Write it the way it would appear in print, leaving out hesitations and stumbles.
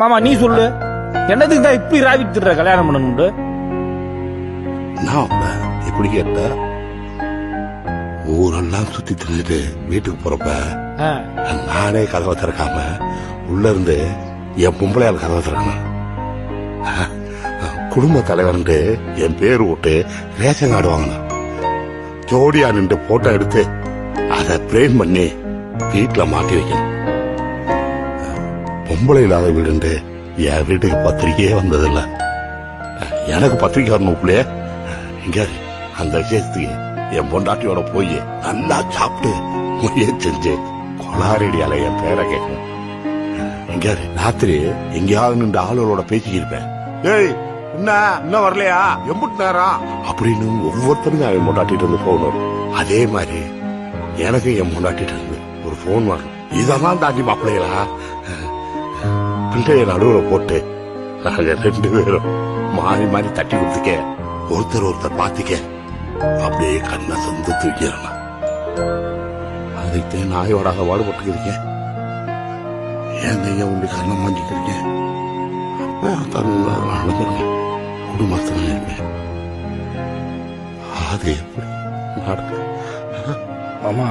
மாமா நீ சொல்லு, என்னதுக்கு தான் இப்படி ராவித்துற கல்யாணம் பண்ணணும்னு? நான் எப்படி கேட்ட, ஊரெல்லாம் சுத்தி தின்னுட்டு வீட்டுக்கு போறப்ப நானே கதவை திறக்காம உள்ள இருந்து என் பொம்பளையால் கதவை திறக்கணும். குடும்ப தலைவர்ன்ட்டு என் பேர் விட்டு ரேஷன் கார்டு வாங்கினான். ஜோடியா நின்று போட்டோ எடுத்து அதை பிரேம் பண்ணி வீட்டுல மாட்டி வைக்கணும். பொம்பளை இல்லாத வீடுண்டு என் வீட்டுக்கு பத்திரிக்கையே வந்ததில்ல. எனக்கு பத்திரிக்கை வரணும் பிள்ளைய. இங்க அந்த விஷயத்துக்கு என் பொண்டாட்டியோட போய் நல்லா சாப்பிட்டு முறைய செஞ்சு கொலாரடியால என் பேரை கேட்கணும். இங்க ராத்திரி எங்கேயாவது நின்று ஆளுகளோட பேசிக்கிருப்பேன். ஏய் என்ன இன்னும் வரலையா, எம்புட்டு நேரம் அப்படின்னு ஒவ்வொருத்தரும் என் பொண்டாட்டிட்டு இருந்து போகணும். அதே மாதிரி எனக்கு என் பொண்டாட்டிட்டு இருந்து ஒரு போன் வரணும். இதெல்லாம் தாண்டி மாப்பிள்ளைகளா பிள்ளைய நடுவுல போட்டு நாங்க 2 பேரும் மாறி மாறி தட்டி கொடுத்துக்க, ஒருத்தர் பாத்துக்க, அப்படியே கண்ணை சொந்த தூக்கிடணும். அதுக்கு நாயோட பாடுபட்டுக்கிறீங்க. ஏன் கைய உண்டு கண்ணை மாஞ்சிக்கிறீங்க? குடும்பத்துல இருப்பேன். அது எப்படி நடக்கும்? மாமா